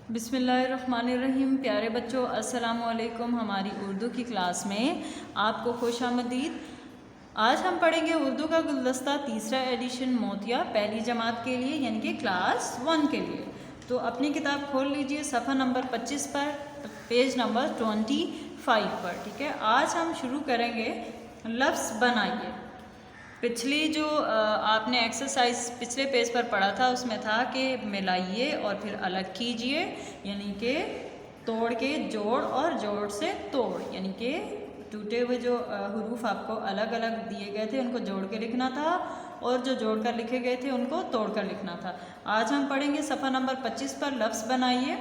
बिस्मिल्लाहिर्रहमानिर्रहीम। प्यारे बच्चों, अस्सलाम वालेकुम। हमारी उर्दू की क्लास में आपको खुशामदीद। आज हम पढ़ेंगे उर्दू का गुलदस्ता तीसरा एडिशन मोतिया, पहली जमात के लिए यानी कि क्लास 1 के लिए। तो अपनी किताब खोल लीजिए सफ़ा नंबर 25 पर, पेज नंबर 25 पर। ठीक है, आज हम शुरू करेंगे लफ्ज़ बनाइए। पिछली जो आपने एक्सरसाइज पिछले पेज पर पढ़ा था उसमें था कि मिलाइए और फिर अलग कीजिए, यानी कि तोड़ के जोड़ और जोड़ से तोड़, यानी कि टूटे हुए जो हरूफ आपको अलग अलग दिए गए थे उनको जोड़ के लिखना था और जो जोड़ कर लिखे गए थे उनको तोड़ कर लिखना था। आज हम पढ़ेंगे सफ़ा नंबर 25 पर लफ्ज़ बनाइए।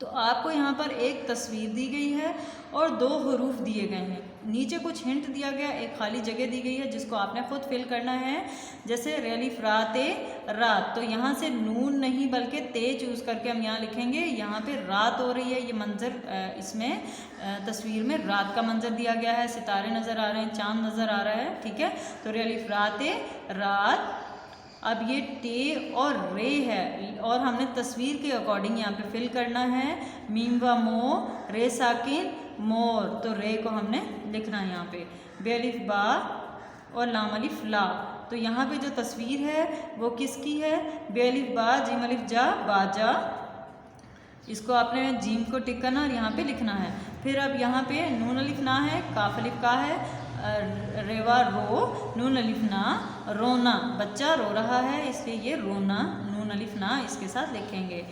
तो आपको यहाँ पर एक तस्वीर दी गई है और 2 हरूफ दिए गए हैं। नीचे कुछ हिंट दिया गया, एक खाली जगह दी गई है जिसको आपने खुद फिल करना है। जैसे रेलिफ रात रात, तो यहाँ से नून नहीं बल्कि ते चूज़ करके हम यहाँ लिखेंगे। यहाँ पे रात हो रही है, ये मंज़र इसमें तस्वीर में रात का मंज़र दिया गया है, सितारे नज़र आ रहे हैं, चाँद नज़र आ रहा है। ठीक है, तो रेलिफ रात रात। अब ये टे और रे है और हमने तस्वीर के अकॉर्डिंग यहाँ पे फिल करना है। मीम व मो, रे साकिन मोर, तो रे को हमने लिखना है यहाँ पे। बेलिफ बा और लाम अलिफ ला, तो यहाँ पे जो तस्वीर है वो किसकी है? बेलिफ बा जीम अलिफ जा बाजा। इसको आपने जीम को टिक करना और यहाँ पे लिखना है। फिर अब यहाँ पे नून अलिफ ना है, काफ अलिफ का है, रेवा रो, नून अलिफ ना रोना, बच्चा रो रहा है इसलिए ये रोना, नून अलिफ ना इसके साथ लिखेंगे।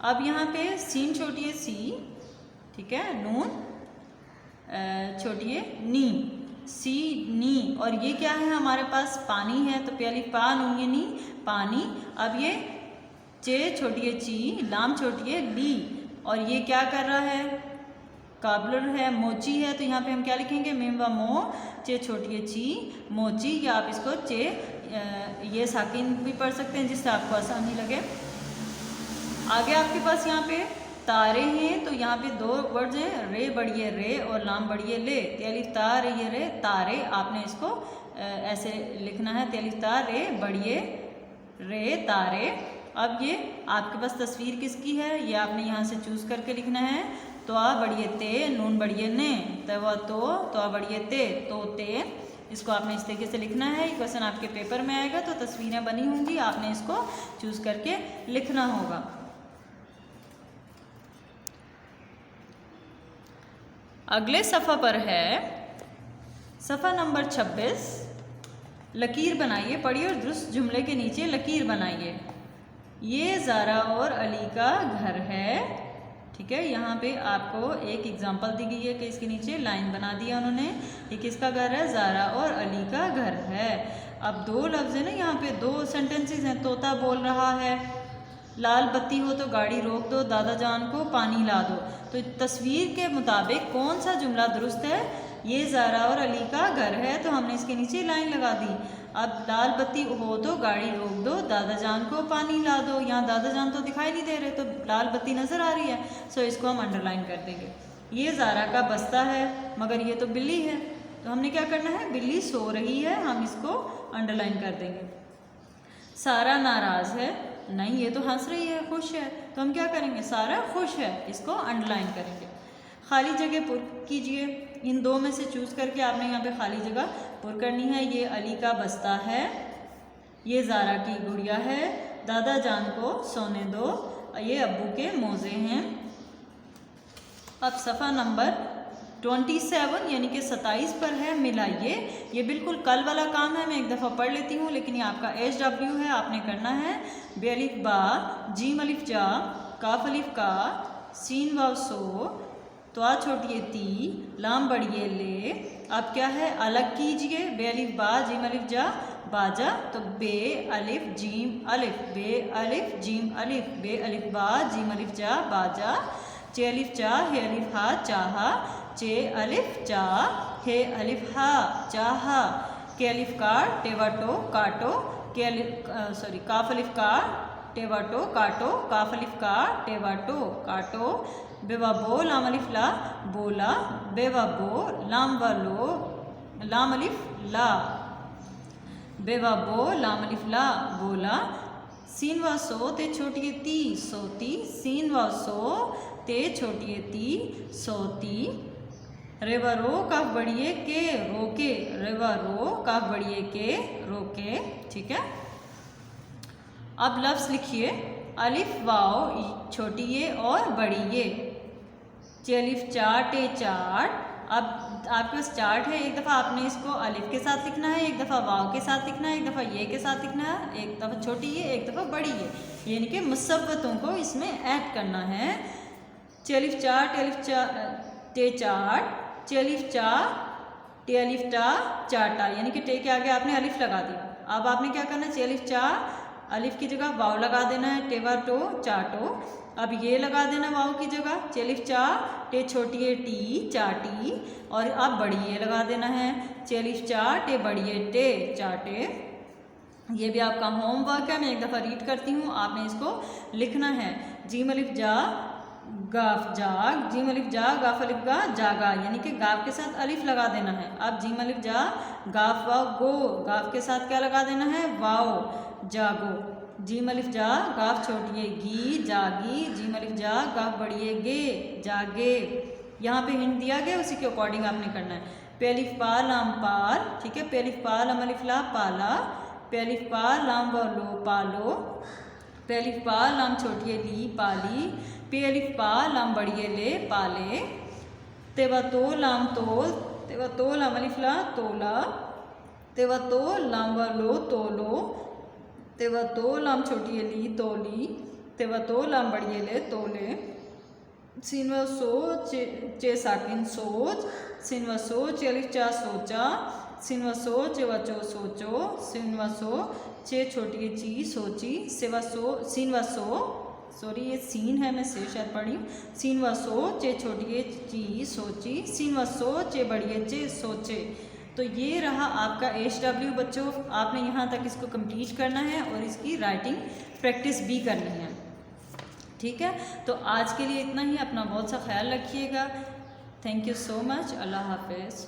अब यहाँ पे सीन छोटी है सी, ठीक है, नून छोटी है नी, सी नी। और ये क्या है हमारे पास? पानी है, तो प्याली पा नून ये नी पानी। अब ये चे छोटी है ची, लाम छोटी है ली, और ये क्या कर रहा है? काबलर है, मोची है, तो यहाँ पे हम क्या लिखेंगे? मीम व मो, चे छोटी है ची मोची, या आप इसको चे ये साकिन भी पढ़ सकते हैं जिससे आपको आसानी लगे। आगे आपके पास यहाँ पे तारे हैं, तो यहाँ पे 2 वर्ड्स हैं, रे बढ़िए रे और लाम बढ़िए ले। तेलिफ तार ये रे तारे, आपने इसको ऐसे लिखना है, तेलिफ तार रे बढ़िए रे तारे। अब ये आपके पास तस्वीर किसकी है ये आपने यहाँ से चूज़ करके लिखना है। तो आ बढ़िए ते, नून बढ़िए ने, तवा तो आ बढ़िए ते, तो ते। इसको आपने इस तरीके से लिखना है। क्वेश्चन आपके पेपर में आएगा तो तस्वीरें बनी होंगी, आपने इसको चूज़ करके लिखना होगा। अगले सफ़ा पर है सफ़ा नंबर 26। लकीर बनाइए, पढ़िए और दुरुस्त जुमले के नीचे लकीर बनाइए। ये ज़ारा और अली का घर है। ठीक है, यहाँ पे आपको एक एग्जांपल दी गई है कि इसके नीचे लाइन बना दिया उन्होंने। ये किसका घर है? ज़ारा और अली का घर है। अब 2 लफ्ज़ है ना, यहाँ पे 2 सेंटेंसेस हैं। तोता बोल रहा है, लाल बत्ती हो तो गाड़ी रोक दो, दादा जान को पानी ला दो। तो तस्वीर के मुताबिक कौन सा जुमला दुरुस्त है? ये ज़ारा और अली का घर है, तो हमने इसके नीचे लाइन लगा दी। अब लाल बत्ती हो तो गाड़ी रोक दो, दादा जान को पानी ला दो। यहाँ दादा जान तो दिखाई नहीं दे रहे, तो लाल बत्ती नज़र आ रही है, सो इसको हम अंडरलाइन कर देंगे। ये ज़ारा का बस्ता है, मगर ये तो बिल्ली है, तो हमने क्या करना है? बिल्ली सो रही है, हम इसको अंडरलाइन कर देंगे। सारा नाराज़ है, नहीं ये तो हंस रही है, खुश है, तो हम क्या करेंगे? सारा खुश है, इसको अंडरलाइन करेंगे। खाली जगह पुर कीजिए, इन 2 में से चूज़ करके आपने यहाँ पे खाली जगह पुर करनी है। ये अली का बस्ता है, ये ज़ारा की गुड़िया है, दादा जान को सोने दो, ये अब्बू के मोज़े हैं। अब सफ़ा नंबर 27 यानी कि 27 पर है मिलाइए। ये बिल्कुल कल वाला काम है, मैं एक दफ़ा पढ़ लेती हूँ, लेकिन ये आपका HW है, आपने करना है। बे अलिफ बा, जीम अलिफ जा, काफ अलिफ का, सीन वाव सो, तो आ छोटी है ती, लाम बढ़िए ले। अब क्या है? अलग कीजिए। बे अलिफ बा जीम अलिफ जा बाजा, तो बे अलिफ जीम अलिफ, बे अलिफ जीम अलिफ, बे अलिफ बा जीम अलिफ जा बाजा। चे अलिफ चा हे अलिफ हा चाहा, चे अलिफ चा हे अलिफ हा चाहा। के अलिफ का टेवाटो काटो, के अलिफ काफ अलिफ का टेवाटो काटो, काफ अलिफ का टेवाटो काटो। बेवा बो लाम अलिफ ला बोला, बेवा बो लाम वालो लाम अलिफ ला, बेवा बो लाम अलिफ ला बोला। सीन व सो ते छोटी ती सोती, सीन व सो ते छोटी ती सोती। रे व रो काफ बढ़िए के रोके, रे व रो काफ बढ़िए के रोके। ठीक है, अब लफ्ज़ लिखिए अलिफ वाओ छोटी ये और बड़ी ये। अलिफ चाट ए चाट। अब आपके पास चार्ट है, एक दफ़ा आपने इसको अलिफ के साथ लिखना है, एक दफ़ा वाव के साथ लिखना है, एक दफ़ा ये के साथ लिखना है, एक दफ़ा छोटी ये एक दफ़ा बड़ी ये, यानी कि मुसव्वतों को इसमें ऐड करना है। अलिफ चाट टे चाट, अलिफ चा टे अलिफ टा चाटा, यानी कि टे के आगे आपने अलिफ लगा दिया। अब आपने क्या करना है, अलिफ चा अलिफ की जगह वाव लगा देना है, टेवा टो चाटो। अब ये लगा देना वाव की जगह, अलिफ चा टे छोटी है टी चाटी, और अब बड़ी ये लगा देना है, अलिफ चा टे बड़ी है टे चाटे। ये भी आपका होमवर्क है, मैं एक दफ़ा रीड करती हूँ, आपने इसको लिखना है। जीम अलिफ जा गाफ जाग, जीम अलिफ जा गाफ अलिफ गा जागा, यानी कि गाफ के साथ अलिफ लगा देना है। अब जीम अलिफ जा गाफ वाव गो, गाफ के साथ क्या लगा देना है, वाव जागो। जीम अलिफ जा गाफ छोटी है गी जागी, जीम अलिफ जा गाफ बड़ी है गे जागे। यहाँ पे हिंट दिया गया, उसी के अकॉर्डिंग आपने करना है। पे अलिफ पा लाम पाल, ठीक है, पे अलिफ पा लाम अलिफ ला पाला, पे अलिफ पा लाम व लो पालो, पे अलिफ पा लाम छोटी है ली पाली, पे अलिफ पा लाम बड़ी है ले पाले। तेवा तो लाम तोल, तेवा तो लाम अलिफ ला तोला, तेवा तो लाम व लो तोलो, तेवा तो लाम छोटी है ली तोली, तेवा तो लाम बड़ी है ले तोले। सीन व सो चे साकिन सोच, सीन व सो चे अलिफ चा सोचा, सीन व सो चे व चो सोचो, सीन व सो चे छोटी है ची सोची, सेवा सो सीन व सो, सॉरी ये सीन है, मैं से शायद पढ़ी हूँ। सीन व सो चे छोटी है ची सोची, सीन व सो चे बड़ी है चे सोचे। तो ये रहा आपका HW बच्चों, आपने यहाँ तक इसको कंप्लीट करना है और इसकी राइटिंग प्रैक्टिस भी करनी है। ठीक है, तो आज के लिए इतना ही, अपना बहुत सा ख्याल रखिएगा। थैंक यू सो मच, अल्लाह हाफिज़।